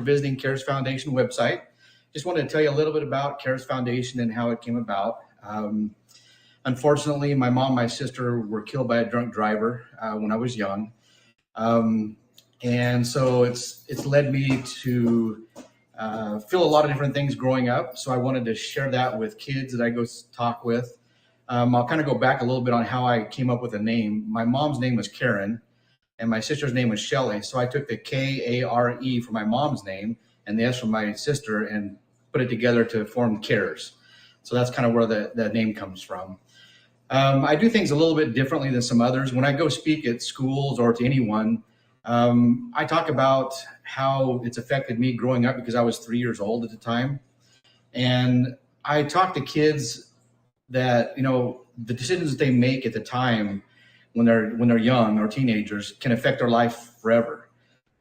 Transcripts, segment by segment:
visiting Kare's Foundation website. Just wanted to tell you a little bit about Kare's Foundation and how it came about. Unfortunately, my mom and my sister were killed by a drunk driver when I was young. And so it's led me to feel a lot of different things growing up. So I wanted to share that with kids that I go talk with. I'll kind of go back a little bit on how I came up with a name. My mom's name was Karen, and my sister's name was Shelley. So I took the Kare for my mom's name and the S for my sister and put it together to form Cares. So that's kind of where the name comes from. I do things a little bit differently than some others. When I go speak at schools or to anyone, I talk about how it's affected me growing up because I was 3 years old at the time. And I talk to kids that, the decisions that they make at the time when they're young or teenagers can affect their life forever.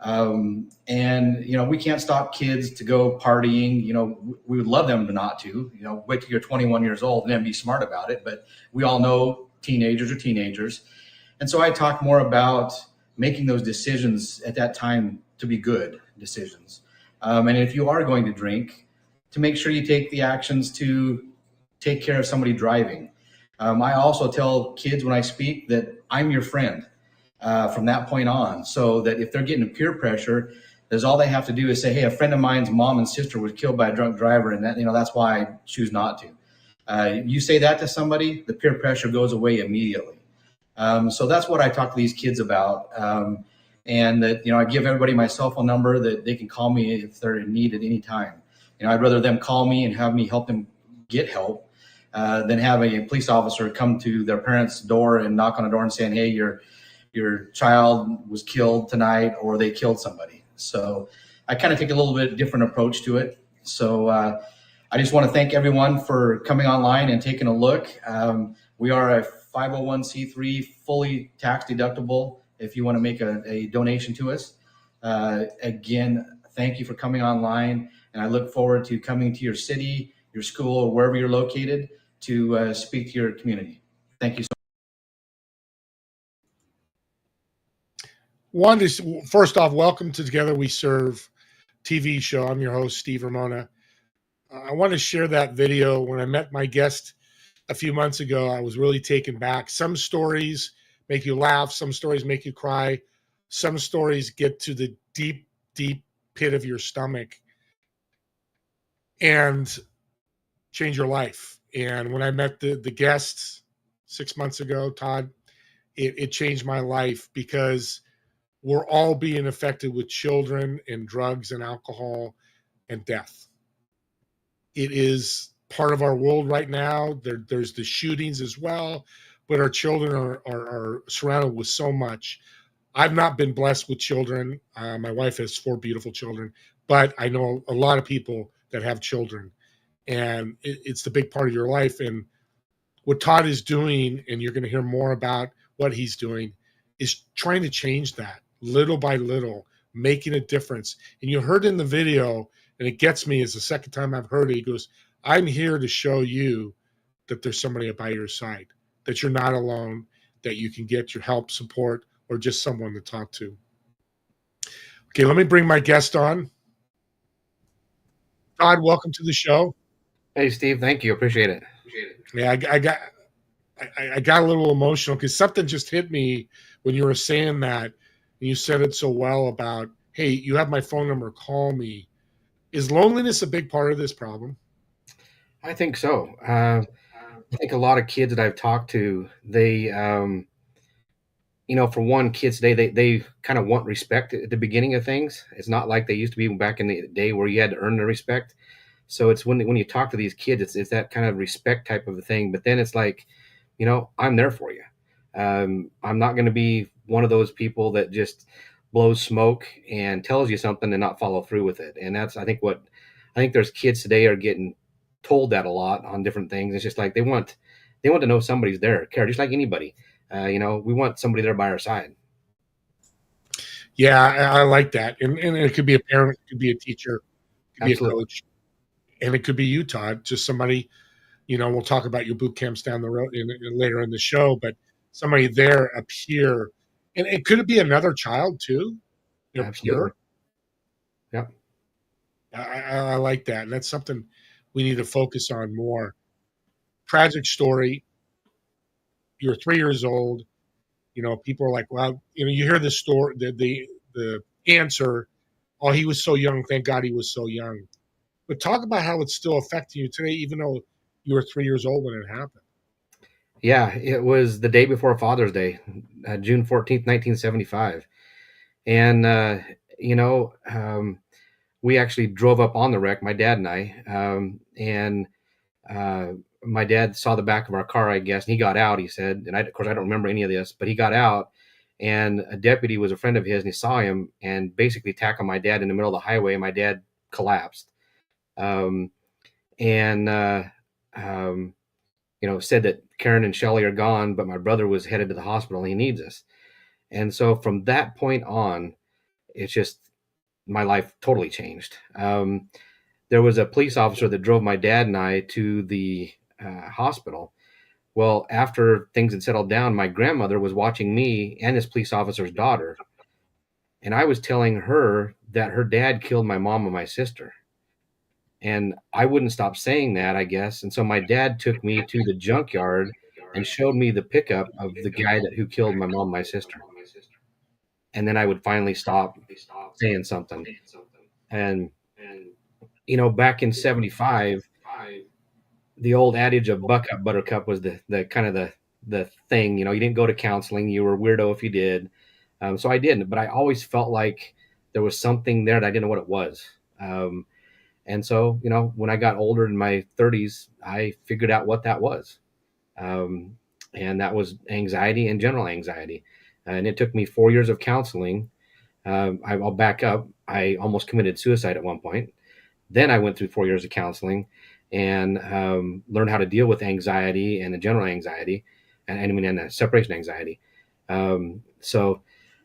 And we can't stop kids to go partying. We would love them to not to, wait till you're 21 years old and then be smart about it. But we all know teenagers are teenagers. And so I talk more about making those decisions at that time to be good decisions. And if you are going to drink, to make sure you take the actions to take care of somebody driving. I also tell kids when I speak that I'm your friend from that point on, so that if they're getting peer pressure, there's all they have to do is say, hey, a friend of mine's mom and sister was killed by a drunk driver, and that's why I choose not to. You say that to somebody, the peer pressure goes away immediately. So that's what I talk to these kids about. And that, I give everybody my cell phone number that they can call me if they're in need at any time. I'd rather them call me and have me help them get help than have a police officer come to their parents' door and knock on the door and saying, hey, your child was killed tonight, or they killed somebody. So I kind of take a little bit different approach to it. So I just want to thank everyone for coming online and taking a look. We are a 501c3, fully tax deductible if you want to make a donation to us. Again, thank you for coming online, and I look forward to coming to your city, your school, or wherever you're located to speak to your community. Thank you so much. First off, welcome to Together We Serve TV show. I'm your host, Steve Ramona. I want to share that video. When I met my guest a few months ago, I was really taken back. Some stories make you laugh. Some stories make you cry. Some stories get to the deep, deep pit of your stomach and change your life. And when I met the guest 6 months ago, Todd, it changed my life, because we're all being affected with children and drugs and alcohol and death. It is part of our world right now. There's the shootings as well, but our children are surrounded with so much. I've not been blessed with children. My wife has 4 beautiful children, but I know a lot of people that have children, and it's the big part of your life. And what Todd is doing, and you're going to hear more about what he's doing, is trying to change that little by little, making a difference. And you heard in the video, and it gets me, it's the second time I've heard it. He goes, I'm here to show you that there's somebody by your side, that you're not alone, that you can get your help, support, or just someone to talk to. Okay, let me bring my guest on. Todd, welcome to the show. Hey, Steve, thank you. Appreciate it. Yeah, I got a little emotional because something just hit me when you were saying that, and you said it so well about, hey, you have my phone number, call me. Is loneliness a big part of this problem? I think so. I think a lot of kids that I've talked to, they, for one, kids today, they kind of want respect at the beginning of things. It's not like they used to be back in the day where you had to earn the respect. So it's when you talk to these kids, it's that kind of respect type of a thing. But then it's like, I'm there for you. I'm not going to be one of those people that just blows smoke and tells you something and not follow through with it. And that's, I think there's kids today are getting told that a lot on different things. It's just like they want to know somebody's there, care, just like anybody. We want somebody there by our side. Yeah, I like that. And it could be a parent, it could be a teacher, it could Absolutely. be a coach, and it could be you, Todd, just somebody, we'll talk about your boot camps down the road later in the show, but somebody there, a peer, and it could be another child too. Absolutely. Peer. Yeah. I like that. And that's something we need to focus on more. Tragic story. You're 3 years old. People are like, well, you hear the story, the answer, oh, he was so young. Thank God he was so young. But talk about how it's still affecting you today, even though you were 3 years old when it happened. Yeah, it was the day before Father's Day, June 14th, 1975. And, you know, we actually drove up on the wreck, my dad and I. And uh, my dad saw the back of our car, I guess, and he got out, he said. And of course, I don't remember any of this, but he got out. And a deputy was a friend of his, and he saw him and basically tackled my dad in the middle of the highway. And my dad collapsed. Um, and, um, said that Karen and Shelly are gone, but my brother was headed to the hospital and he needs us. And so from that point on, it's just my life totally changed. There was a police officer that drove my dad and I to the hospital. Well, after things had settled down, my grandmother was watching me and this police officer's daughter. And I was telling her that her dad killed my mom and my sister. And I wouldn't stop saying that, I guess. And so my dad took me to the junkyard and showed me the pickup of the guy who killed my mom and my sister. And then I would finally stop saying something. And, back in 75, the old adage of buck up buttercup was the kind of the thing. You didn't go to counseling. You were a weirdo if you did. So I didn't, but I always felt like there was something there that I didn't know what it was. And so, when I got older in my 30s, I figured out what that was. And that was anxiety and general anxiety. And it took me 4 years of counseling. I'll back up. I almost committed suicide at one point. Then I went through 4 years of counseling and learned how to deal with anxiety and the general anxiety and the separation anxiety. So,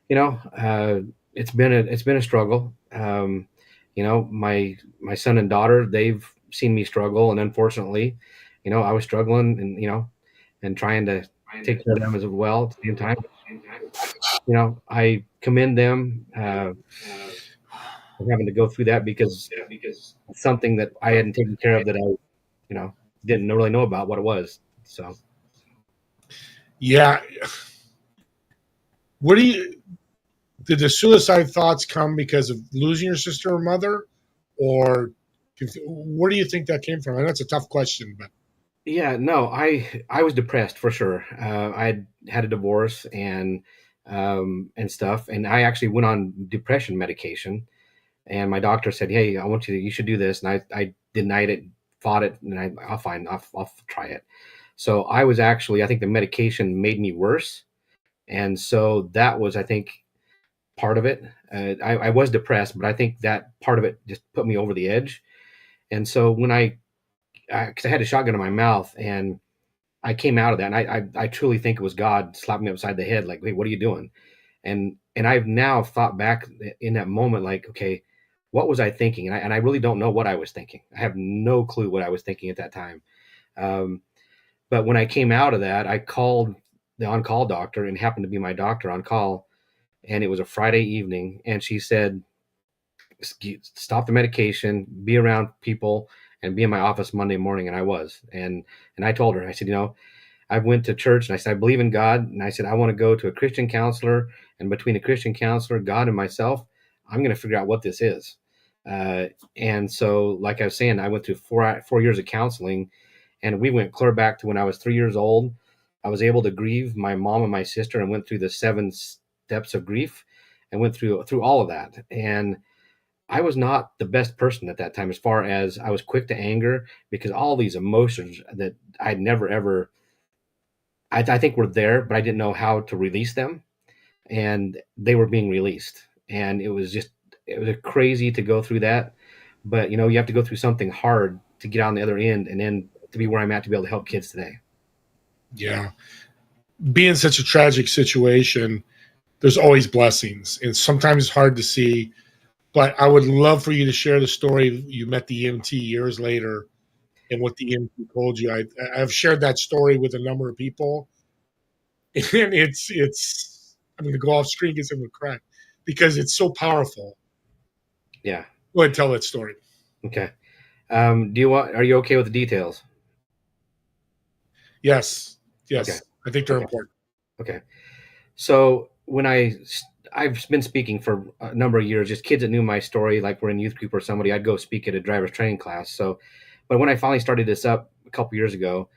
it's been a struggle. My son and daughter, they've seen me struggle, and unfortunately, I was struggling and trying to take care of them as well at the same time. I commend them for having to go through that because it's something that I hadn't taken care of that I, didn't really know about what it was. So, Yeah. Did the suicide thoughts come because of losing your sister or mother, or where do you think that came from? I know it's a tough question, but yeah, no, I was depressed for sure. I had a divorce and stuff, and I actually went on depression medication. And my doctor said, "Hey, you should do this." And I denied it, fought it, and I'll try it. So I think the medication made me worse. And so that was, I think, part of it. I was depressed, but I think that part of it just put me over the edge. And so when because I had a shotgun in my mouth and I came out of that, and I truly think it was God slapping me upside the head, like, "Hey, what are you doing?" And I've now thought back in that moment, like, okay, what was I thinking? And I really don't know what I was thinking. I have no clue what I was thinking at that time. But when I came out of that, I called the on-call doctor, and happened to be my doctor on call, and it was a Friday evening, and she said, "Stop the medication, be around people, and be in my office Monday morning." And I was, and I told her, I said, I went to church and I said, I believe in God. And I said, I want to go to a Christian counselor. And between a Christian counselor, God, and myself, I'm going to figure out what this is. And so, like I was saying, I went through 4 years of counseling, and we went clear back to when I was 3 years old. I was able to grieve my mom and my sister, and went through the 7 steps of grief and went through all of that. And I was not the best person at that time, as far as I was quick to anger, because all these emotions that I'd never ever, I think were there, but I didn't know how to release them, and they were being released. And it was crazy to go through that. But you have to go through something hard to get on the other end, and then to be where I'm at to be able to help kids today. yeah, being such a tragic situation, there's always blessings, and sometimes it's hard to see. But I would love for you to share the story. You met the EMT years later, and what the EMT told you. I've shared that story with a number of people, and it's. I'm going to go off screen, get some crack, because it's so powerful. Yeah. Go ahead and tell that story. Okay. Are you okay with the details? Yes, Okay. yes, I think they're Okay. important. Okay. So I've been speaking for a number of years, just kids that knew my story, like we're in youth group or somebody, I'd go speak at a driver's training class. So, but when I finally started this up a couple years ago,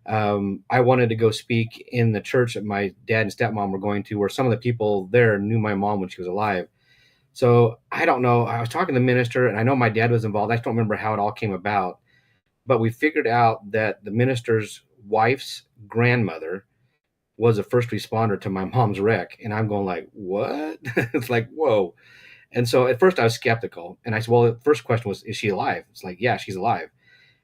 I wanted to go speak in the church that my dad and stepmom were going to, where some of the people there knew my mom when she was alive. So I don't know. I was talking to the minister, and I know my dad was involved. I just don't remember how it all came about, but we figured out that the minister's wife's grandmother was a first responder to my mom's wreck, and I'm going like, what? It's like, whoa. And so at first I was skeptical, and I said, well, the first question was, is she alive? It's like, yeah, she's alive,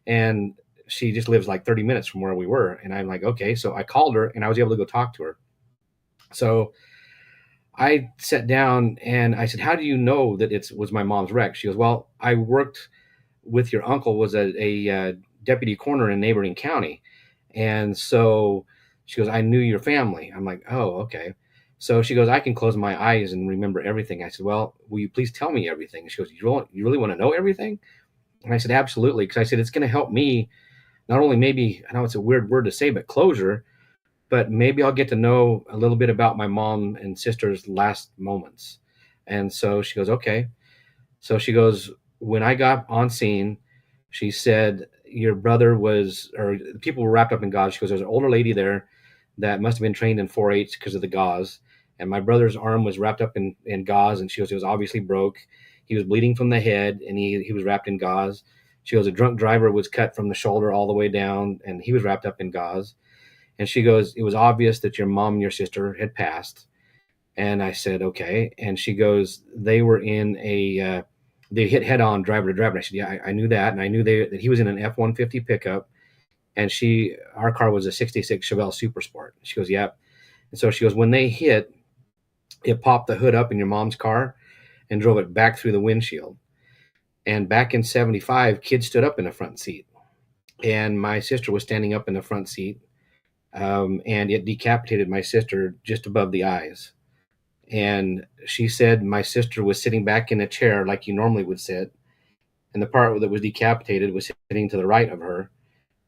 and she just lives like 30 minutes from where we were. And I'm like, okay. So I called her, and I was able to go talk to her. So I sat down and I said, how do you know that it was my mom's wreck? She goes, well, I worked with your uncle, was a deputy coroner in a neighboring county. And so she goes, I knew your family. I'm like, oh, okay. So she goes, I can close my eyes and remember everything. I said, well, will you please tell me everything? She goes, you really want to know everything? And I said, absolutely. Because I said, it's going to help me not only, maybe, I know it's a weird word to say, but closure, but maybe I'll get to know a little bit about my mom and sister's last moments. And so she goes, okay. So she goes, when I got on scene, she said, your brother was, or people were wrapped up in gauze. She goes, there's an older lady there that must have been trained in 4-H because of the gauze. And my brother's arm was wrapped up in gauze. And she goes, it was obviously broke. He was bleeding from the head, and he was wrapped in gauze. She goes, a drunk driver was cut from the shoulder all the way down, and he was wrapped up in gauze. And she goes, it was obvious that your mom and your sister had passed. And I said, okay. And she goes, they were in they hit head on driver to driver. And I said, yeah, I knew that. And I knew that he was in an F-150 pickup. And our car was a 66 Chevelle Super Sport. She goes, yep. And so she goes, when they hit, it popped the hood up in your mom's car and drove it back through the windshield. And back in 75, kids stood up in the front seat. And my sister was standing up in the front seat. And it decapitated my sister just above the eyes. And she said my sister was sitting back in a chair like you normally would sit, and the part that was decapitated was sitting to the right of her.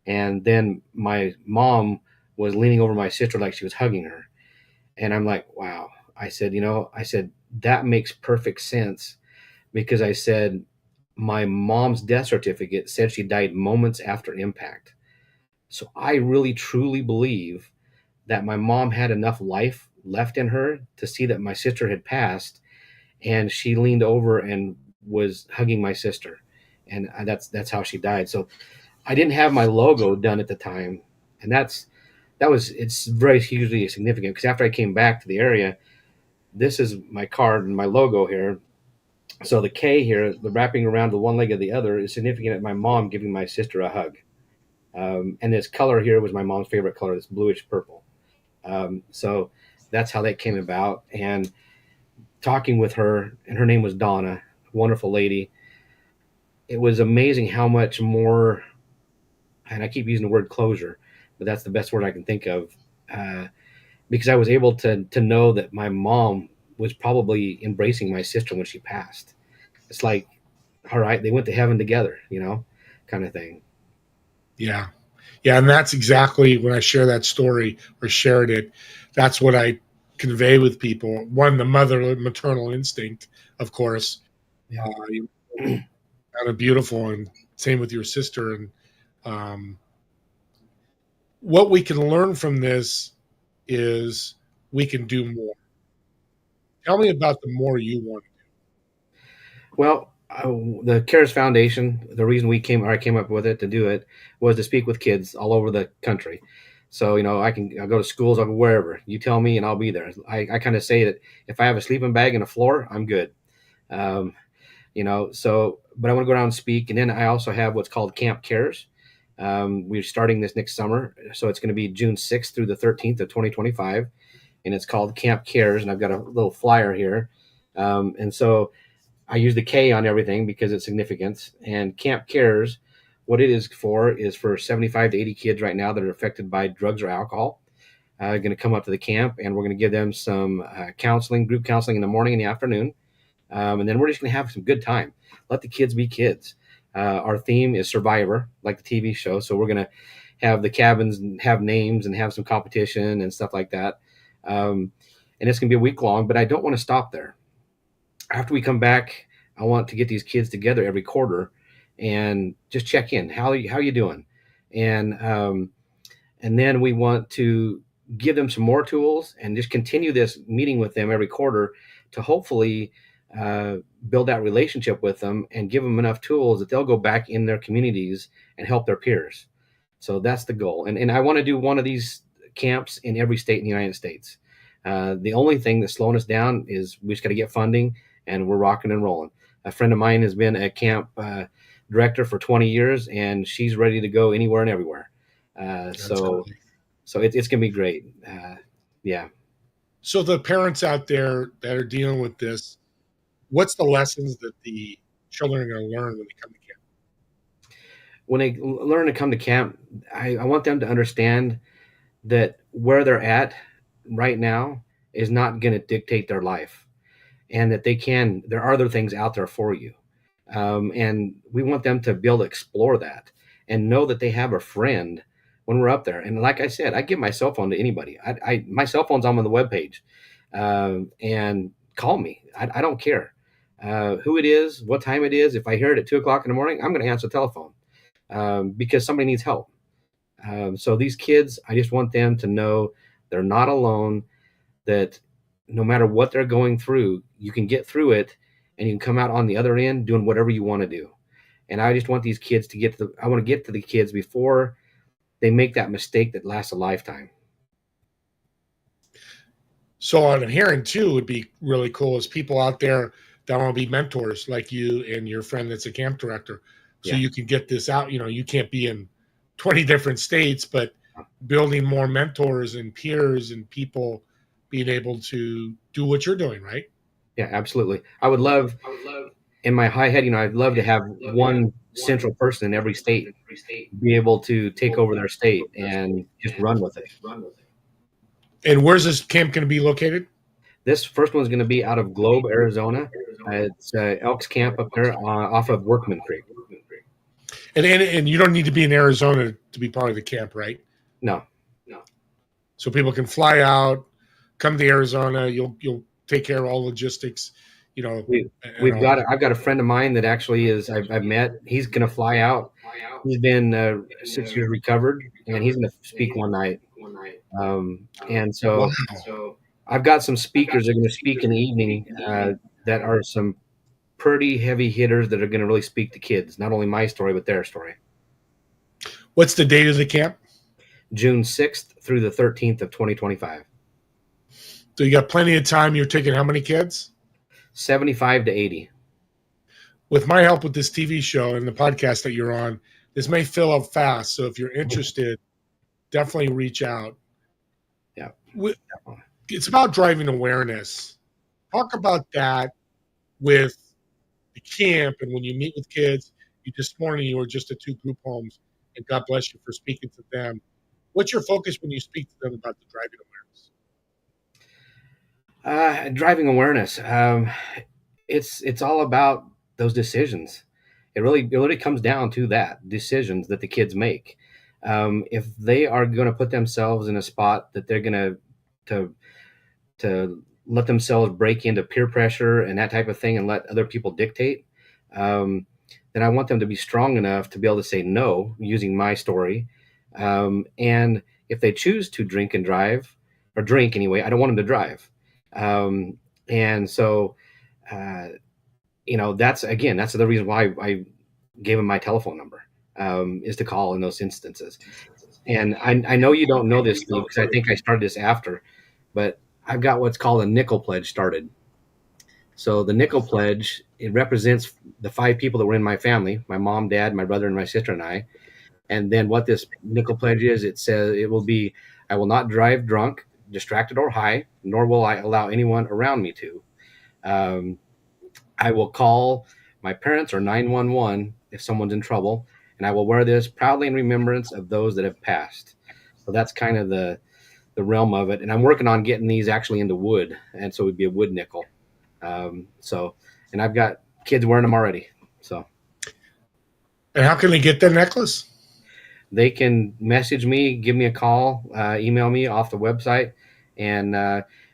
And then my mom was leaning over my sister like she was hugging her. And I'm like, wow. I said, that makes perfect sense, because I said, my mom's death certificate said she died moments after impact. So I really truly believe that my mom had enough life left in her to see that my sister had passed, and she leaned over and was hugging my sister, and that's how she died. So I didn't have my logo done at the time, and it's very hugely significant, because after I came back to the area, this is my card and my logo here. So the K here, the wrapping around the one leg of the other, is significant at my mom giving my sister a hug. And this color here was my mom's favorite color, this bluish purple. So that's how that came about. And talking with her, and her name was Donna, wonderful lady. It was amazing how much more, and I keep using the word closure, but that's the best word I can think of, because I was able to know that my mom was probably embracing my sister when she passed. It's like, all right, they went to heaven together, kind of thing. Yeah. Yeah. And that's exactly when I share that story or shared it. That's what I convey with people. One, the maternal instinct, of course, Yeah. kind of beautiful, and same with your sister. And um, what we can learn from this is we can do more. Tell me about the more you want. Well, the Cares Foundation, the reason I came up with it to do it, was to speak with kids all over the country. So, I'll go to schools, I'll go wherever. You tell me and I'll be there. I kind of say that if I have a sleeping bag and a floor, I'm good. Um, but I want to go down and speak. And then I also have what's called Camp Cares. We're starting this next summer. So it's going to be June 6th through the 13th of 2025. And it's called Camp Cares. And I've got a little flyer here. And so I use the K on everything because it's significant. And Camp Cares, what it is for 75 to 80 kids right now that are affected by drugs or alcohol. Going to come up to the camp, and we're going to give them some group counseling in the morning and the afternoon. And then we're just going to have some good time. Let the kids be kids. Our theme is Survivor, like the TV show. So we're going to have the cabins and have names and have some competition and stuff like that. And it's going to be a week long, but I don't want to stop there. After we come back, I want to get these kids together every quarter and just check in. How you doing? And then we want to give them some more tools and just continue this meeting with them every quarter to hopefully build that relationship with them and give them enough tools that they'll go back in their communities and help their peers. So that's the goal. And I want to do one of these camps in every state in the United States. The only thing that's slowing us down is we just got to get funding, and we're rocking and rolling. A friend of mine has been a camp director for 20 years, and she's ready to go anywhere and everywhere. So it's going to be great. Yeah. So the parents out there that are dealing with this, what's the lessons that the children are going to learn when they come to camp? When they learn to come to camp, I want them to understand that where they're at right now is not going to dictate their life, and that there are other things out there for you. And we want them to be able to explore that and know that they have a friend when we're up there. And like I said, I give my cell phone to anybody. My cell phone's on the webpage, and call me. I don't care who it is, what time it is. If I hear it at 2:00 in the morning, I'm going to answer the telephone because somebody needs help. So these kids, I just want them to know they're not alone, that no matter what they're going through, you can get through it and you can come out on the other end doing whatever you want to do. And I just want these kids to I want to get to the kids before they make that mistake that lasts a lifetime. So what I'm hearing too would be really cool is people out there that want to be mentors like you and your friend that's a camp director. So you can get this out. You can't be in 20 different states, but building more mentors and peers and people being able to do what you're doing, right? Yeah, absolutely. I would love in my high head, I'd love to have one central person in every state be able to take over their state and just run with it. And where's this camp going to be located? This first one's going to be out of Globe, Arizona. It's Elks Camp up there off of Workman Creek. And you don't need to be in Arizona to be part of the camp, right? No. So people can fly out, come to Arizona. You'll take care of all logistics. I've got a friend of mine that actually I've met. He's going to fly out. He's been 6 years recovered, and he's going to speak one night. And so I've got some speakers that are going to speak in the evening that are some pretty heavy hitters that are going to really speak to kids, not only my story, but their story. What's the date of the camp? June 6th through the 13th of 2025. So you got plenty of time. You're taking how many kids? 75 to 80. With my help with this TV show and the podcast that you're on, this may fill up fast. So if you're interested, definitely reach out. Yeah. It's about driving awareness. Talk about that with the camp and when you meet with kids. This morning you were just at 2 group homes, and God bless you for speaking to them. What's your focus when you speak to them about the driving awareness? Driving awareness. It's all about those decisions. It really comes down to that decisions that the kids make. If they are going to put themselves in a spot that they're going to let themselves break into peer pressure and that type of thing and let other people dictate, then I want them to be strong enough to be able to say no using my story. And if they choose to drink and drive, or drink anyway, I don't want them to drive. And so, that's the reason why I gave them my telephone number, is to call in those instances. And I know you don't know this, Steve, because I think I started this after, but I've got what's called a nickel pledge started. So the nickel pledge, it represents the 5 people that were in my family, my mom, dad, my brother, and my sister and I. And then what this nickel pledge is, it says it will be, I will not drive drunk, distracted, or high, nor will I allow anyone around me to. I will call my parents or 911 if someone's in trouble, and I will wear this proudly in remembrance of those that have passed. So that's kind of the realm of it. And I'm working on getting these actually into wood, and so it would be a wood nickel. And I've got kids wearing them already. So And how can they get the necklace? They can message me, give me a call, email me off the website, and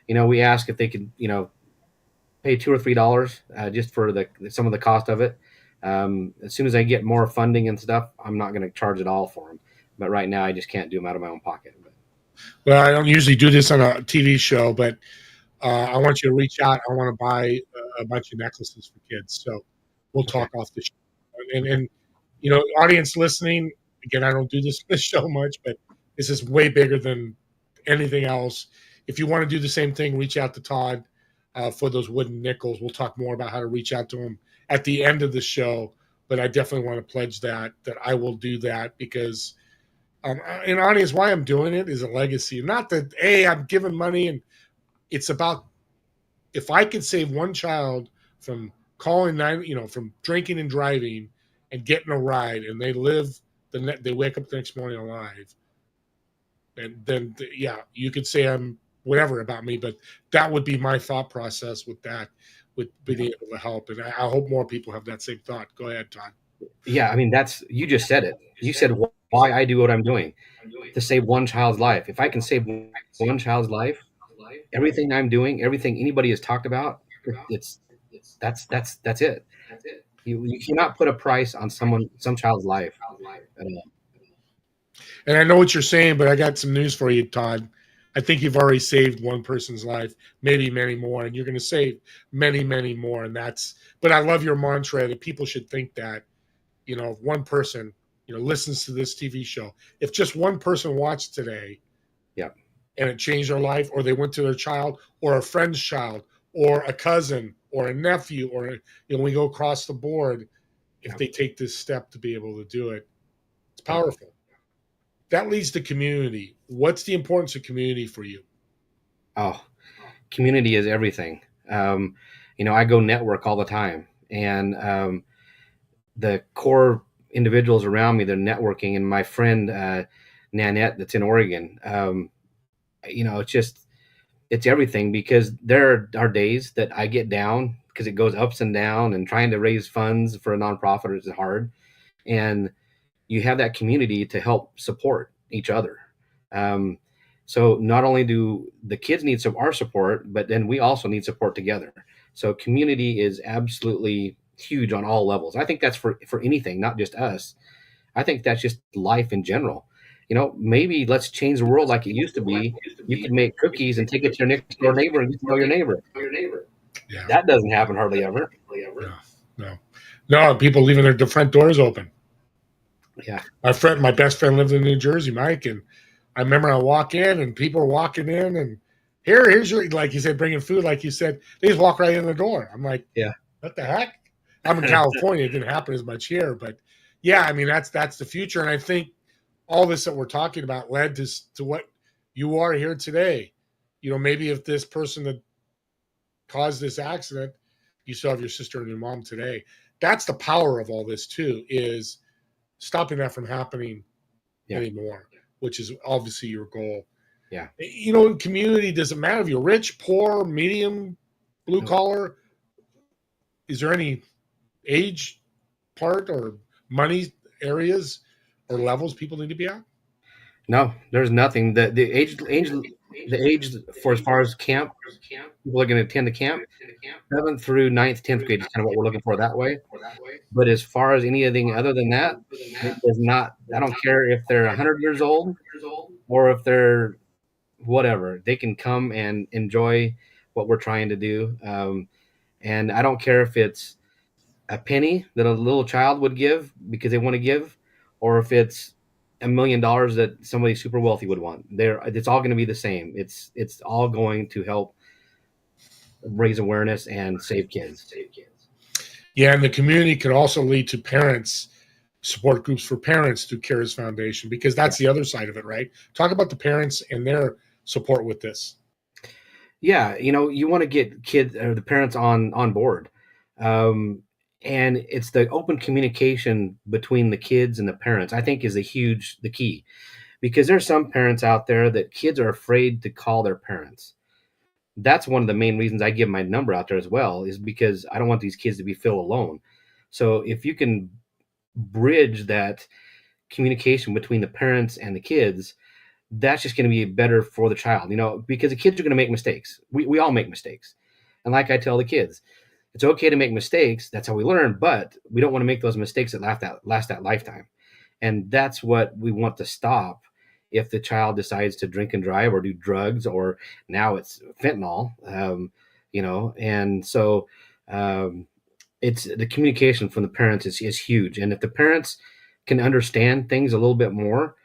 we ask if they could, pay $2 or $3 just for some of the cost of it. As soon as I get more funding and stuff, I'm not going to charge it all for them. But right now, I just can't do them out of my own pocket. Well, I don't usually do this on a TV show, but I want you to reach out. I want to buy a bunch of necklaces for kids. So we'll Okay. talk off the show. And audience listening, again, I don't do this on the show much, but this is way bigger than anything else. If you want to do the same thing, reach out to Todd for those wooden nickels. We'll talk more about how to reach out to him at the end of the show. But I definitely want to pledge that I will do that because in audience, why I'm doing it is a legacy. Not that, hey, I'm giving money, and it's about if I could save one child from from drinking and driving and getting a ride, and they they wake up the next morning alive, and then yeah, you could say I'm whatever about me, but that would be my thought process with that, with being able to help, and I hope more people have that same thought. Go ahead, Todd. Yeah, I mean, you just said it. You said why I do what I'm doing, to save one child's life. If I can save one child's life, everything I'm doing, everything anybody has talked about, that's it. You cannot put a price on some child's life at all. And I know what you're saying, but I got some news for you, Todd. I think you've already saved one person's life, maybe many more, and you're going to save many, many more. But I love your mantra that people should think that, if one person, listens to this TV show, if just one person watched today, Yeah, and it changed their life, or they went to their child, or a friend's child, or a cousin, or a nephew, or we go across the board, if they take this step to be able to do it, it's powerful. That leads to community. What's the importance of community for you? Oh, community is everything. I go network all the time, and the core individuals around me, they're networking, and my friend Nanette, that's in Oregon. It's everything, because there are days that I get down because it goes ups and down, and trying to raise funds for a nonprofit is hard. And you have that community to help support each other. Um, so not only do the kids need our support, but then we also need support together. So community is absolutely huge on all levels. I think that's for anything, not just us. I think that's just life in general. Maybe let's change the world like it used to be. You could make cookies and take it to your next door neighbor and get to know your neighbor. Yeah. That doesn't happen hardly ever. No. People leaving their front doors open. Yeah. My best friend lived in New Jersey, Mike, and I remember I walk in and people are walking in, and here's your, like you said, bringing food, like you said, they just walk right in the door. I'm like, yeah, what the heck? I'm in California. It didn't happen as much here, but yeah, I mean, that's the future. And I think all this that we're talking about led to what you are here today. Maybe if this person that caused this accident, you still have your sister and your mom today. That's the power of all this too, is stopping that from happening anymore, which is obviously your goal. Yeah. In community, doesn't matter if you're rich, poor, medium, blue collar. Is there any age part or money areas or levels people need to be at? No, there's nothing. The age for as far as camp, people are going to attend the camp. 7th through 9th, 10th grade is kind of what we're looking for that way. But as far as anything other than that, it does not. I don't care if they're 100 years old or if they're whatever. They can come and enjoy what we're trying to do. And I don't care if it's a penny that a little child would give because they want to give, or if it's $1 million that somebody super wealthy would want. It's all going to be the same. It's all going to help raise awareness and save kids. Yeah, and the community could also lead to parents, support groups for parents through Kare's Foundation, because that's the other side of it, right? Talk about the parents and their support with this. Yeah, you want to get kids or the parents on board. And it's the open communication between the kids and the parents, I think, is the key, because there's some parents out there that kids are afraid to call their parents. That's one of the main reasons I give my number out there as well, is because I don't want these kids to feel alone. So if you can bridge that communication between the parents and the kids, that's just going to be better for the child, because the kids are going to make mistakes. We all make mistakes. And like I tell the kids, it's okay to make mistakes. That's how we learn, but we don't want to make those mistakes that last that lifetime. And that's what we want to stop if the child decides to drink and drive or do drugs, or now it's fentanyl, and so it's the communication from the parents is huge. And if the parents can understand things a little bit more,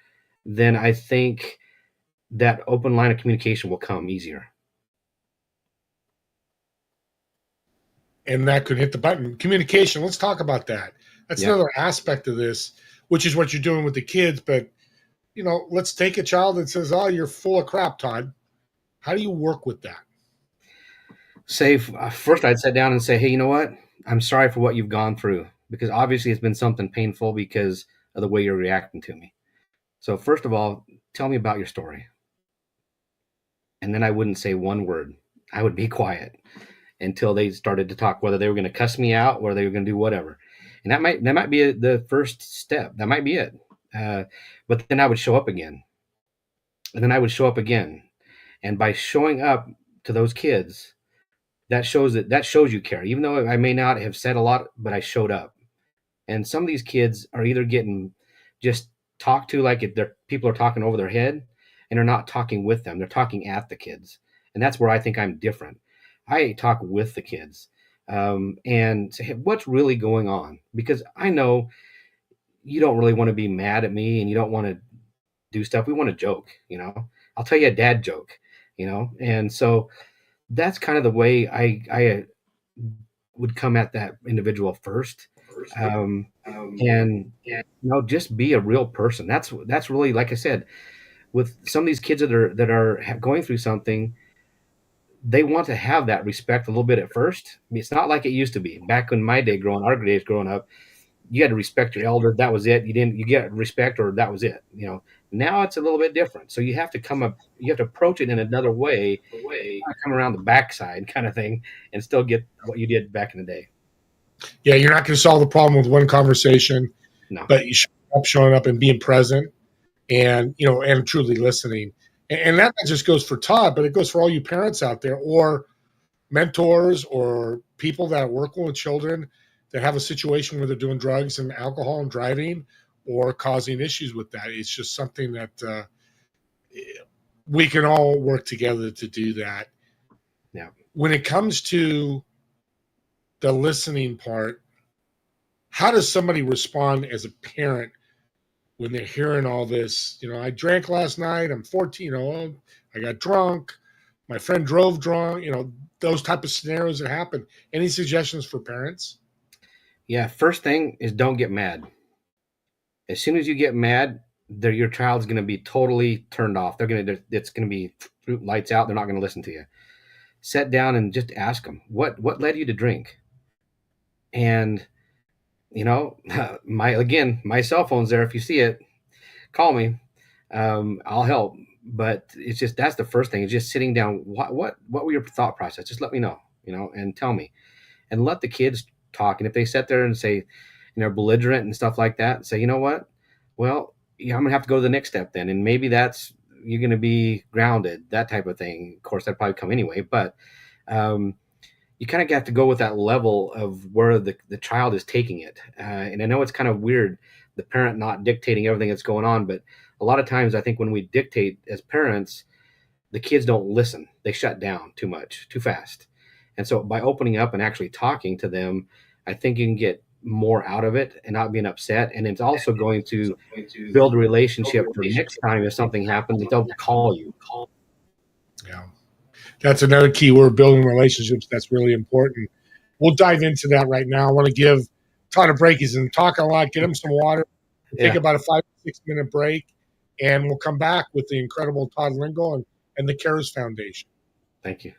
then I think that open line of communication will come easier. And that could hit the button. Communication, let's talk about that. That's another aspect of this, which is what you're doing with the kids. But, let's take a child that says, oh, you're full of crap, Todd. How do you work with that? First I'd sit down and say, hey, you know what? I'm sorry for what you've gone through, because obviously it's been something painful because of the way you're reacting to me. So first of all, tell me about your story. And then I wouldn't say one word. I would be quiet until they started to talk, whether they were going to cuss me out, or they were going to do whatever. And that might be the first step. That might be it. But then I would show up again. And then I would show up again. And by showing up to those kids, that shows you care. Even though I may not have said a lot, but I showed up. And some of these kids are either getting just talked to like people are talking over their head, and they're not talking with them. They're talking at the kids. And that's where I think I'm different. I talk with the kids and say, hey, what's really going on? Because I know you don't really want to be mad at me, and you don't want to do stuff. We want to joke, I'll tell you a dad joke, and so that's kind of the way I would come at that individual first. And just be a real person. That's really, like I said, with some of these kids that are going through something, they want to have that respect a little bit at first. I mean, it's not like it used to be back in my day, our days growing up. You had to respect your elder. That was it. You get respect, or that was it. Now it's a little bit different. So you have to approach it in another way, come around the backside kind of thing, and still get what you did back in the day. Yeah, you're not going to solve the problem with one conversation, No. But you showing up and being present, and and truly listening. And that just goes for Todd, but it goes for all you parents out there, or mentors, or people that are working with children that have a situation where they're doing drugs and alcohol and driving, or causing issues with that. It's just something that we can all work together to do that. Yeah. When it comes to the listening part, how does somebody respond as a parent when they're hearing all this? I drank last night. I'm 14. I got drunk. My friend drove drunk. Those type of scenarios that happen. Any suggestions for parents? Yeah. First thing is, don't get mad. As soon as you get mad, your child's going to be totally turned off. It's going to be lights out. They're not going to listen to you. Sit down and just ask them, what led you to drink? And my cell phone's there. If you see it, call me. I'll help. But it's just, that's the first thing, is just sitting down. What were your thought process? Just let me know, and tell me, and let the kids talk. And if they sit there and say, belligerent and stuff like that, say, you know what? Well, I'm going to have to go to the next step then. And maybe you're going to be grounded, that type of thing. Of course, that'd probably come anyway, but, you kind of have to go with that level of where the child is taking it. And I know it's kind of weird, the parent not dictating everything that's going on, but a lot of times I think when we dictate as parents, the kids don't listen. They shut down too much, too fast. And so by opening up and actually talking to them, I think you can get more out of it and not being upset. And it's also going to build a relationship for next time if something happens, they'll call you. Yeah. That's another key word, building relationships. That's really important. We'll dive into that right now. I want to give Todd a break. He's been talking a lot. Get him some water. Take about a 5 to 6 minute break, and we'll come back with the incredible Todd Lingle and the Kare Foundation. Thank you.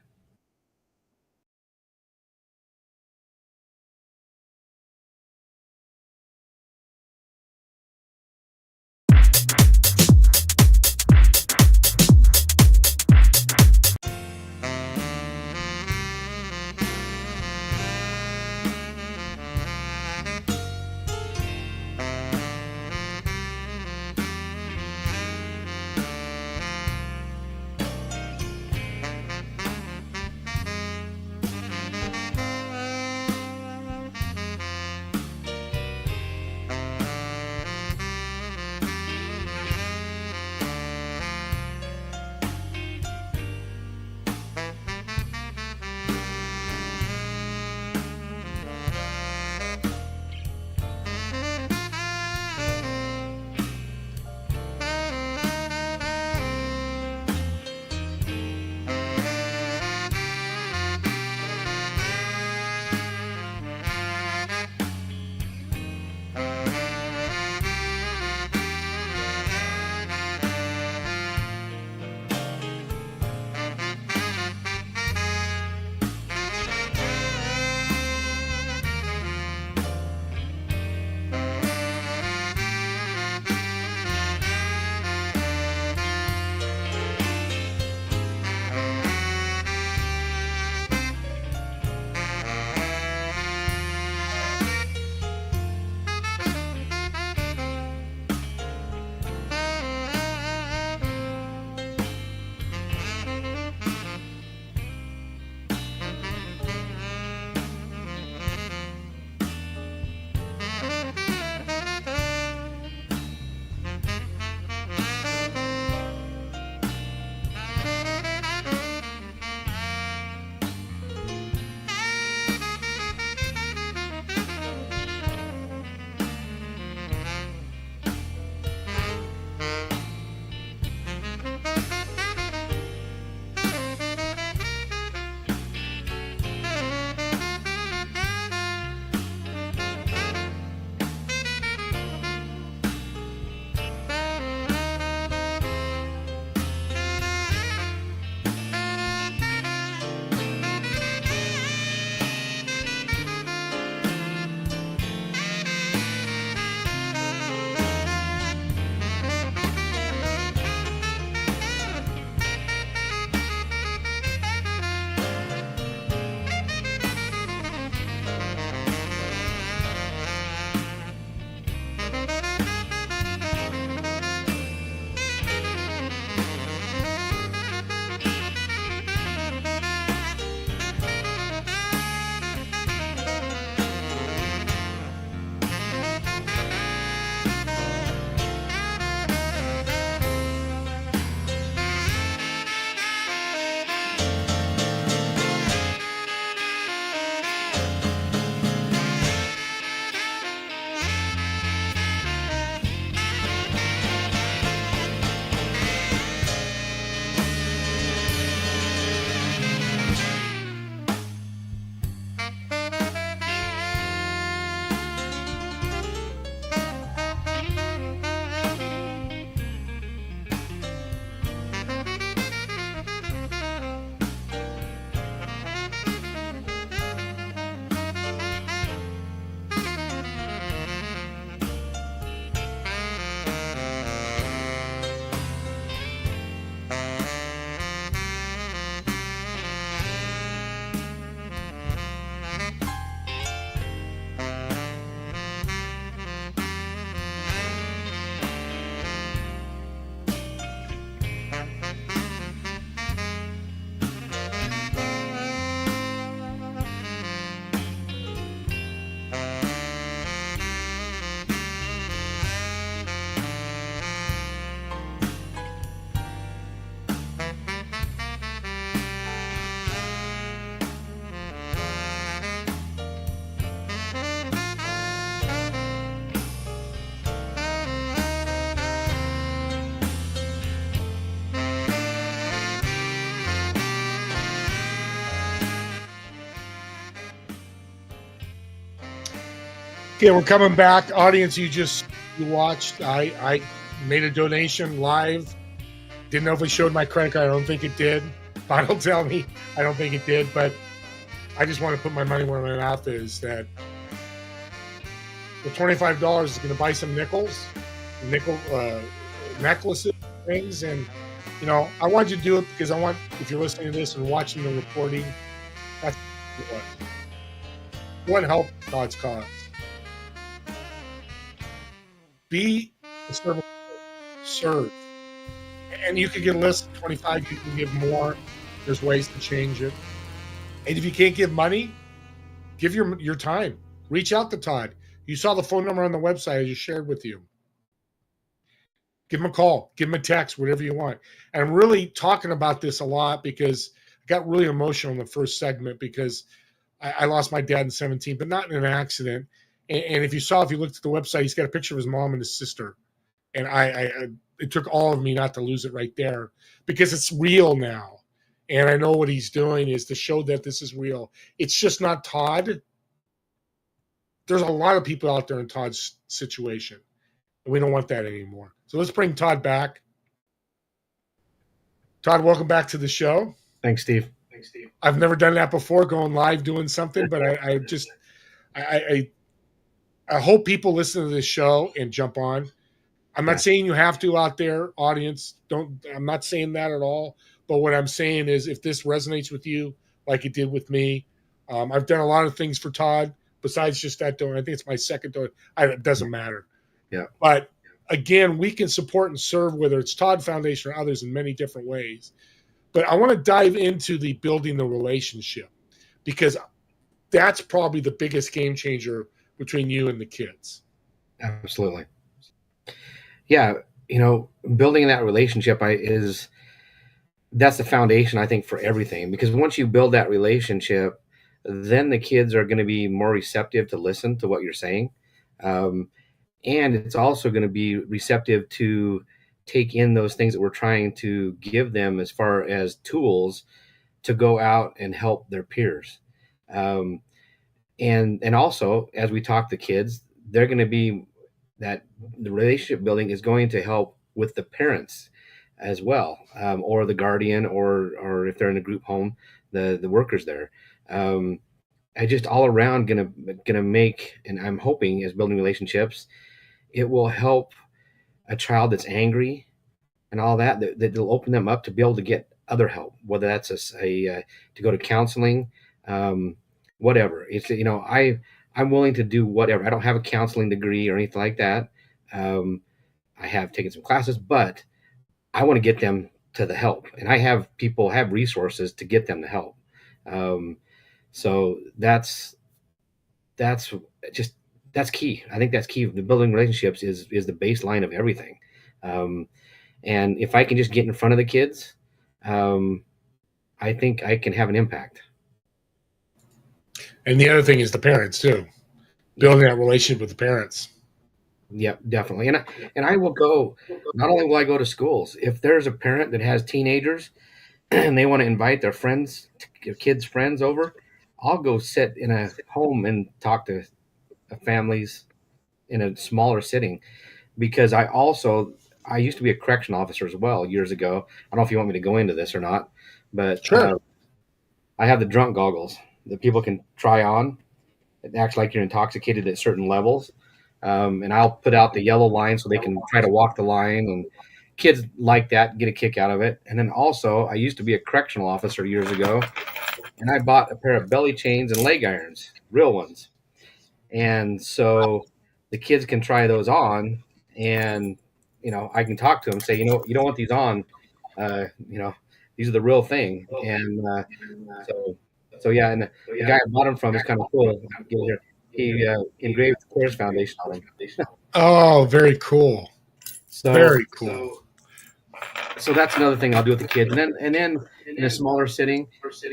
Okay, we're coming back. Audience, you watched. I made a donation live. Didn't know if it showed my credit card. I don't think it did. Todd will tell me. I don't think it did, but I just want to put my money where my mouth is. That the $25 is going to buy some nickel necklaces, things, and I want you to do it because I want, if you're listening to this and watching the recording, that's what help Todd's cause. Be a servant. Serve. And you can get a list of 25, you can give more. There's ways to change it. And if you can't give money, give your time. Reach out to Todd. You saw the phone number on the website I just shared with you. Give him a call, give him a text, whatever you want. And I'm really talking about this a lot because I got really emotional in the first segment because I lost my dad in 17, but not in an accident. And if you looked at the website, he's got a picture of his mom and his sister. And it took all of me not to lose it right there because it's real now. And I know what he's doing is to show that this is real. It's just not Todd. There's a lot of people out there in Todd's situation. And we don't want that anymore. So let's bring Todd back. Todd, welcome back to the show. Thanks, Steve. I've never done that before, going live doing something, but I hope people listen to this show and jump on. I'm not saying you have to out there, audience. I'm not saying that at all. But what I'm saying is if this resonates with you like it did with me, I've done a lot of things for Todd besides just that donor. I think it's my second donor. It doesn't matter. Yeah. But again, we can support and serve, whether it's Todd Foundation or others, in many different ways. But I want to dive into the building the relationship because that's probably the biggest game changer between you and the kids. Absolutely. Yeah, building that relationship that's the foundation, I think, for everything. Because once you build that relationship, then the kids are going to be more receptive to listen to what you're saying. And it's also going to be receptive to take in those things that we're trying to give them as far as tools to go out and help their peers. And also, as we talk to kids, they're going to be that the relationship building is going to help with the parents as well, or the guardian, or if they're in a group home, the workers there. I just all around gonna make, and I'm hoping as building relationships, it will help a child that's angry and all that it'll open them up to be able to get other help, whether that's to go to counseling, whatever. It's I'm willing to do whatever. I don't have a counseling degree or anything like that. I have taken some classes, but I want to get them to the help, and I have resources to get them the help. So that's key. I think that's key. The building relationships is the baseline of everything. And if I can just get in front of the kids, I think I can have an impact. And the other thing is the parents too, building that relationship with the parents. Yep, definitely. And I will go, not only will I go to schools, if there's a parent that has teenagers and they want to invite their kids' friends over, I'll go sit in a home and talk to families in a smaller setting, because I used to be a correction officer as well years ago. I don't know if you want me to go into this or not, but sure. I have the drunk goggles that people can try on. It acts like you're intoxicated at certain levels. And I'll put out the yellow line so they can try to walk the line, and kids like that, get a kick out of it. And then also, I used to be a correctional officer years ago, and I bought a pair of belly chains and leg irons, real ones. And so the kids can try those on, and I can talk to them, say, you don't want these on, these are the real thing. And so yeah, and the guy I bought them from is kind of cool. He engraved the Kare Foundation on them. Oh, very cool. Very cool. So that's another thing I'll do with the kids. And then in a smaller setting,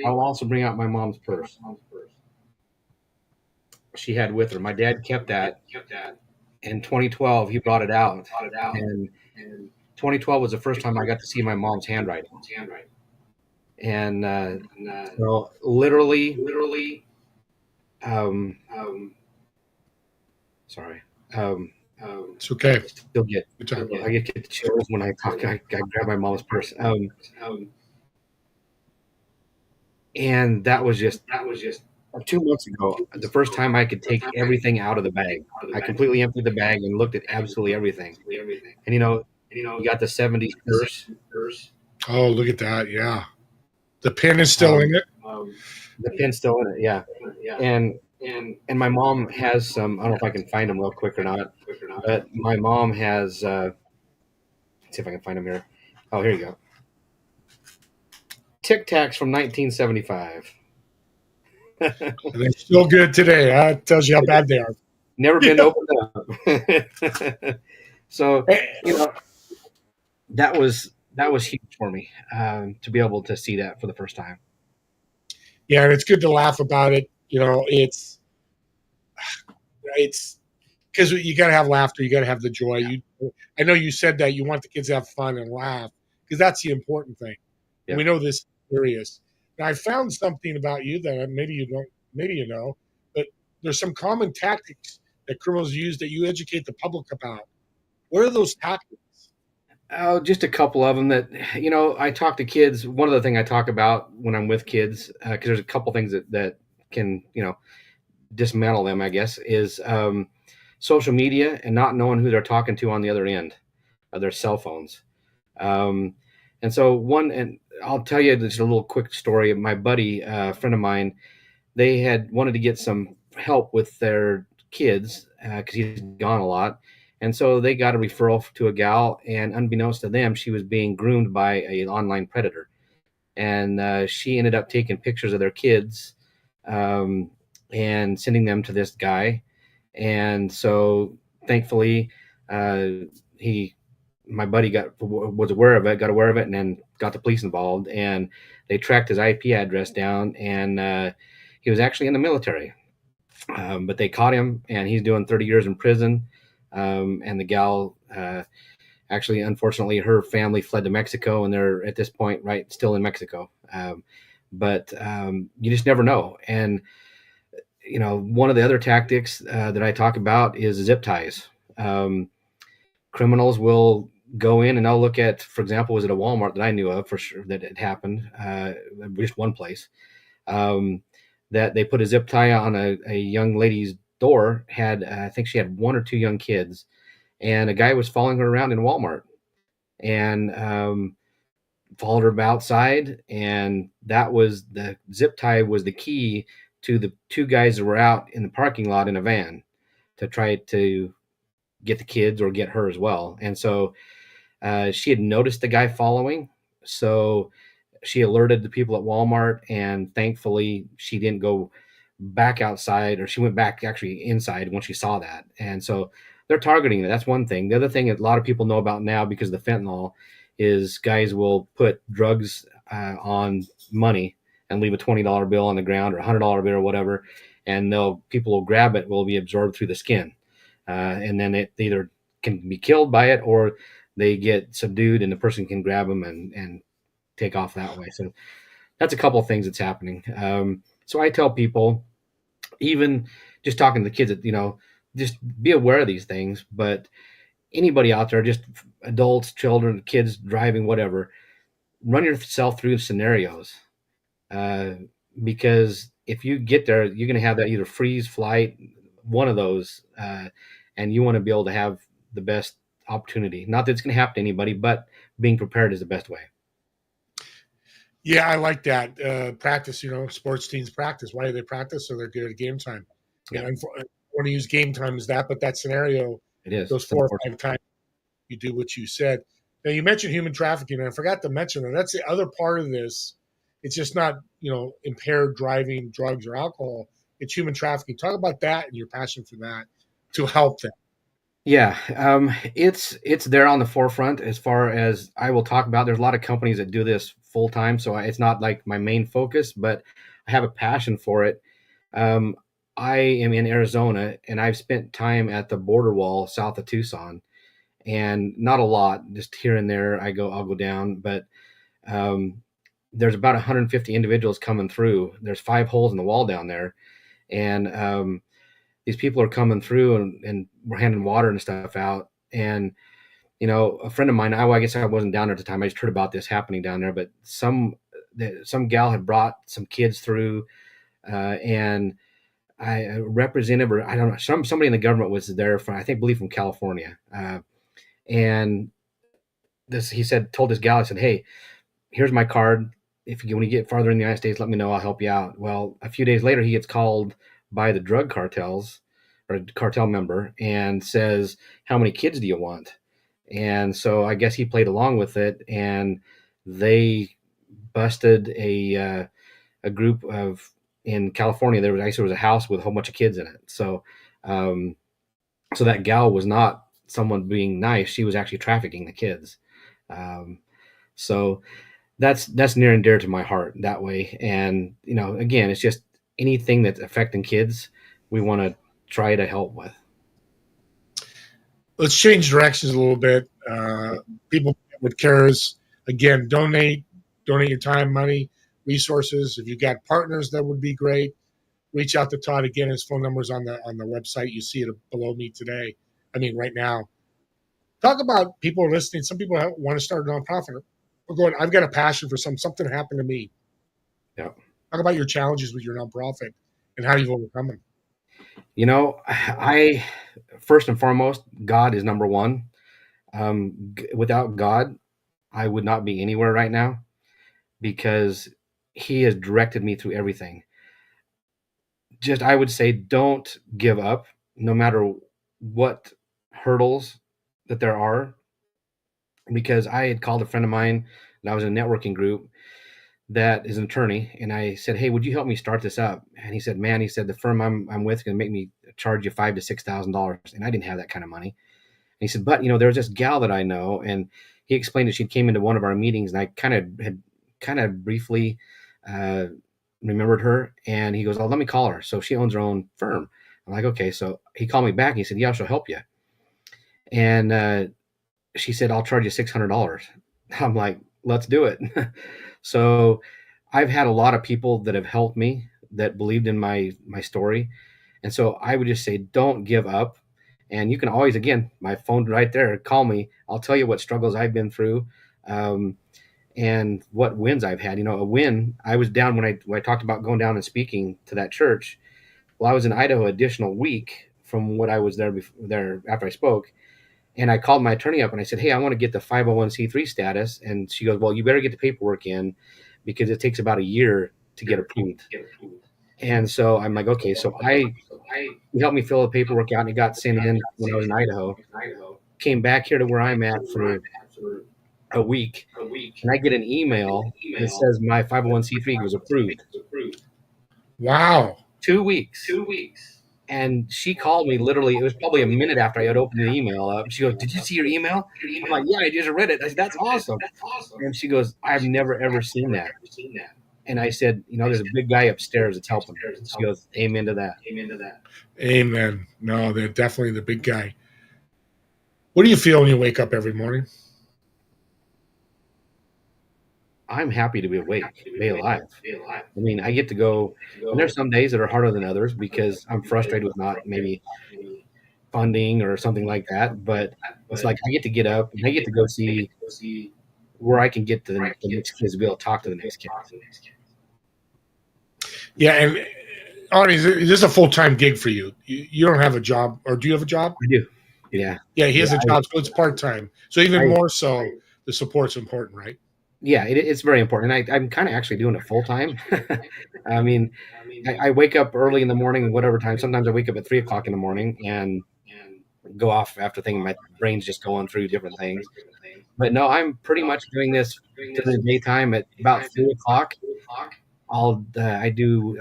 I'll also bring out my mom's purse. She had with her. My dad kept that. In 2012, he brought it out. And 2012 was the first time I got to see my mom's handwriting. And so literally, Sorry. It's okay. Still get Good time. I get the chills when I talk. I grab my mom's purse. And that was just 2 months ago. The first time I could take everything out of the bag. I completely emptied the bag and looked at absolutely everything. And you got the '70s purse. Oh, look at that. Yeah. The pin is still in it. The pin's still in it. Yeah. And my mom has some. I don't know if I can find them real quick or not. But my mom has. Let's see if I can find them here. Oh, here you go. Tic Tacs from 1975. And they're still good today. Huh? It tells you how bad they are. Never been opened up. So that was huge for me to be able to see that for the first time. Yeah, and it's good to laugh about it. It's because you got to have laughter. You got to have the joy. I know you said that you want the kids to have fun and laugh because that's the important thing. Yeah. We know this is serious. Now, I found something about you that maybe you don't, maybe you know, but there's some common tactics that criminals use that you educate the public about. What are those tactics? Oh, just a couple of them that I talk to kids. One of the things I talk about when I'm with kids, because there's a couple things that can dismantle them, I guess, is social media and not knowing who they're talking to on the other end of their cell phones. And so and I'll tell you just a little quick story. My buddy, a friend of mine, they had wanted to get some help with their kids because he's gone a lot. And so they got a referral to a gal, and unbeknownst to them, she was being groomed by an online predator. And she ended up taking pictures of their kids and sending them to this guy. And so thankfully, my buddy was aware of it, and then got the police involved, and they tracked his IP address down, and he was actually in the military. But they caught him, and he's doing 30 years in prison. And the gal, actually, unfortunately, her family fled to Mexico, and they're at this point, right, still in Mexico. But you just never know. And one of the other tactics that I talk about is zip ties. Criminals will go in and they'll look at, for example, was it a Walmart that I knew of for sure that it happened, just one place, that they put a zip tie on a young lady's door, I think she had one or two young kids, and a guy was following her around in Walmart and followed her outside, and that was the zip tie was the key to the two guys that were out in the parking lot in a van to try to get the kids or get her as well. And so she had noticed the guy following, so she alerted the people at Walmart, and thankfully she didn't go back outside, or she went back actually inside when she saw that. And so they're targeting it. That's one thing. The other thing that a lot of people know about now because of the fentanyl is guys will put drugs on money and leave a $20 bill on the ground or a $100 bill or whatever, and people will grab it, will be absorbed through the skin, and then it either can be killed by it or they get subdued and the person can grab them and take off that way. So that's a couple of things that's happening. So I tell people, even just talking to the kids, that just be aware of these things. But anybody out there, just adults, children, kids driving, whatever, run yourself through scenarios, because if you get there, you're going to have that either freeze, flight, one of those, and you want to be able to have the best opportunity. Not that it's going to happen to anybody, but being prepared is the best way. Yeah, I like that. Practice, sports teams practice. Why do they practice? So they're good at game time. Yeah. And I want to use game time as that, but that scenario, it is those 4 or 5 times you do what you said. Now, you mentioned human trafficking, and I forgot to mention that. That's the other part of this. It's just not, impaired driving, drugs, or alcohol. It's human trafficking. Talk about that and your passion for that to help them. Yeah, it's there on the forefront as far as I will talk about. There's a lot of companies that do this full time, so it's not like my main focus, but I have a passion for it. I am in Arizona, and I've spent time at the border wall south of Tucson, and not a lot, just here and there. I'll go down, but there's about 150 individuals coming through. There's 5 holes in the wall down there, and these people are coming through and we're handing water and stuff out. And, a friend of mine, I guess I wasn't down there at the time. I just heard about this happening down there, but some gal had brought some kids through, and a representative, or I don't know, somebody in the government was there from, believe from California. And he told this gal, I said, hey, here's my card. When you get farther in the United States, let me know. I'll help you out. Well, a few days later, he gets called by the drug cartels or a cartel member and says, how many kids do you want? And so I guess he played along with it, and they busted a group of, in California, there was a house with a whole bunch of kids in it. So, so that gal was not someone being nice. She was actually trafficking the kids. So that's near and dear to my heart that way. And, again, it's just anything that's affecting kids, we want to try to help with. Let's change directions a little bit. People with Kare's, again, donate your time, money, resources. If you got partners, that would be great. Reach out to Todd. Again, his phone number is on the website. You see it below me today. Right now. Talk about people listening. Some people want to start a nonprofit. We're going, I've got a passion for something happened to me. Yeah. Talk about your challenges with your nonprofit and how you've overcome them. I first and foremost, God is number one. Without God, I would not be anywhere right now, because he has directed me through everything. Just, I would say, don't give up no matter what hurdles that there are, because I had called a friend of mine and I was in a networking group that is an attorney, and I said, hey, would you help me start this up? And he said, man, the firm I'm with is going to make me charge you $5,000 to $6,000. And I didn't have that kind of money. And he said, but there was this gal that I know, and he explained that she came into one of our meetings, and I kind of briefly remembered her. And he goes, oh, let me call her. So she owns her own firm. I'm like, okay. So he called me back and he said, yeah, she'll help you. And she said, I'll charge you $600. I'm like, let's do it. So I've had a lot of people that have helped me, that believed in my story. And so I would just say, don't give up. And you can always, again, my phone right there, call me. I'll tell you what struggles I've been through, and what wins I've had. A win, I was down when I talked about going down and speaking to that church. Well, I was in Idaho additional week from what I was there after I spoke. And I called my attorney up and I said, hey, I want to get the 501c3 status. And she goes, well, you better get the paperwork in, because it takes about a year to get approved. And so I'm like, okay. So he helped me fill the paperwork out, and it got sent in when I was in Idaho. Came back here to where I'm at for a week, and I get an email that says my 501c3 was approved. Wow. 2 weeks. And she called me literally, it was probably a minute after I had opened the email up. She goes, did you see your email? I'm like, yeah, I just read it. I said, that's awesome. And she goes, I've never, ever seen that. And I said, there's a big guy upstairs that's helping. She goes, amen to that. Amen. No, they're definitely the big guy. What do you feel when you wake up every morning? I'm happy to be awake, be alive. I get to go, and there's some days that are harder than others because I'm frustrated with not maybe funding or something like that. But it's like I get to get up and I get to go see where I can get to the next kids to be able to talk to the next kid. Yeah, and Arnie, is this a full-time gig for you? You don't have a job, or do you have a job? I do. Yeah. Yeah, he has a job, so it's part-time. So even more so, the support's important, right? Yeah, it's very important. And I'm kind of actually doing it full-time. I wake up early in the morning, whatever time. Sometimes I wake up at 3 o'clock in the morning and go off after thinking my brain's just going through different things. But no, I'm pretty much doing this during the daytime at about 3 o'clock. I do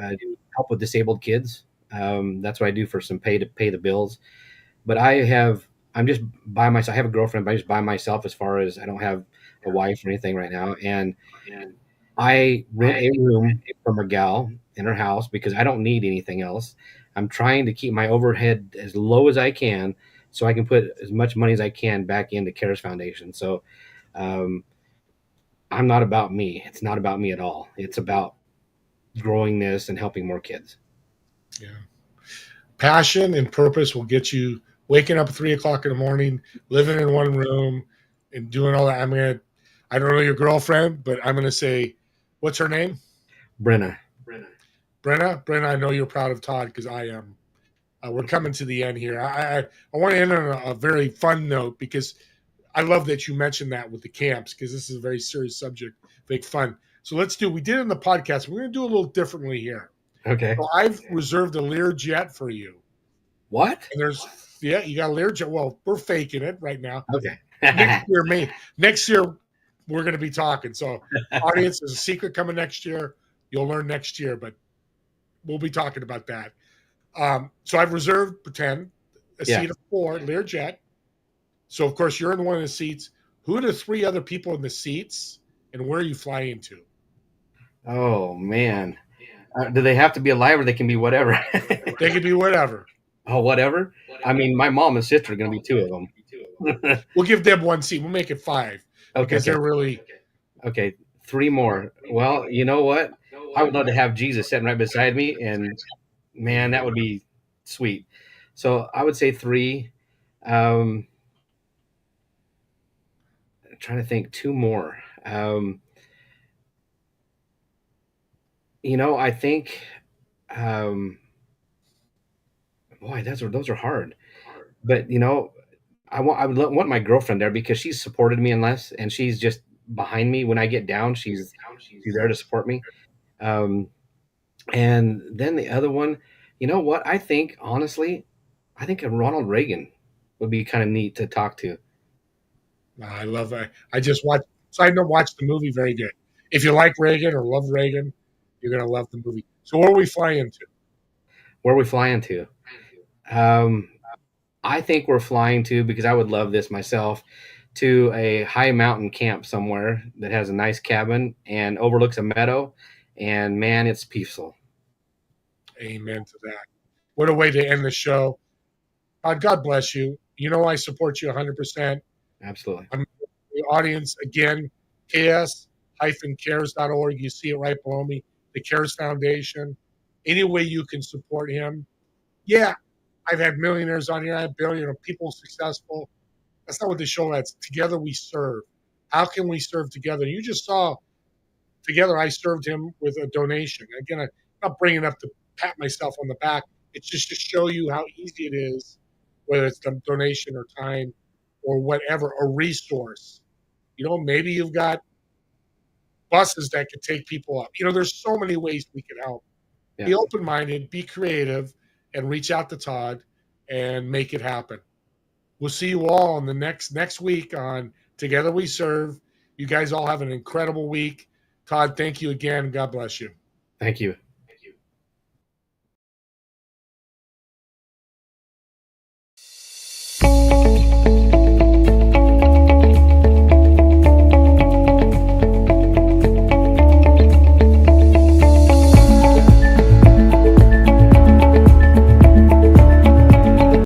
help with disabled kids. That's what I do for some pay to pay the bills. But I'm just by myself. I have a girlfriend, but I'm just by myself, as far as I don't have a wife or anything right now. And I rent a room from a gal in her house because I don't need anything else. I'm trying to keep my overhead as low as I can, so I can put as much money as I can back into Kare's Foundation. So I'm not about me. It's not about me at all. It's about growing this and helping more kids. Yeah. passion and purpose will get you waking up at 3 o'clock in the morning, living in one room, and doing all that. I don't know your girlfriend, but I'm gonna say, what's her name? Brenna. Brenna, I know you're proud of Todd because I am. We're coming to the end here. I want to end on a very fun note because I love that you mentioned that with the camps because this is a very serious subject, make fun. So we did it in the podcast. We're going to do a little differently here. Okay. So I've reserved a Learjet for you. What? And you got a Learjet. Well, we're faking it right now. Okay. Next year, we're going to be talking. So audience, there's a secret coming next year. You'll learn next year, but we'll be talking about that. So I've reserved, pretend, a seat of 4, Learjet. So, of course, you're in one of the seats. Who are the 3 other people in the seats, and where are you flying to? Oh, man. Do they have to be alive or they can be whatever? They can be whatever. Oh, whatever? I mean, my mom and sister are going to be 2 of them. We'll give them 1 seat. We'll make it 5 because they're really... Okay, 3 more. Well, you know what? I would love to have Jesus sitting right beside me, and, man, that would be sweet. So I would say 3. I'm trying to think 2 more. I think, boy, those are hard. But I want my girlfriend there because she's supported me in less, and she's just behind me when I get down. She's there to support me. And then the other one, you know what? Honestly, I think Ronald Reagan would be kind of neat to talk to. I love that. I just watched. So I don't watch the movie. Very good. If you like Reagan or love Reagan, you're gonna love the movie. So where are we flying to? Where are we flying to? I think we're flying to, because I would love this myself, to a high mountain camp somewhere that has a nice cabin and overlooks a meadow, and man, it's peaceful. Amen to that. What a way to end the show. God bless you. You know I support you 100%. Absolutely. The audience, again, ks-cares.org. You see it right below me. The Cares Foundation. Any way you can support him. Yeah, I've had millionaires on here. I have people successful. That's not what the show is. Together we serve. How can we serve together? You just saw together I served him with a donation. Again, I'm not bringing it up to pat myself on the back. It's just to show you how easy it is, whether it's a donation or time or whatever, a resource. Maybe you've got buses that could take people up. There's so many ways we can help. Yeah. Be open-minded, be creative, and reach out to Todd and make it happen. We'll see you all in the next week on Together We Serve. You guys all have an incredible week. Todd, thank you again. God bless you. Thank you.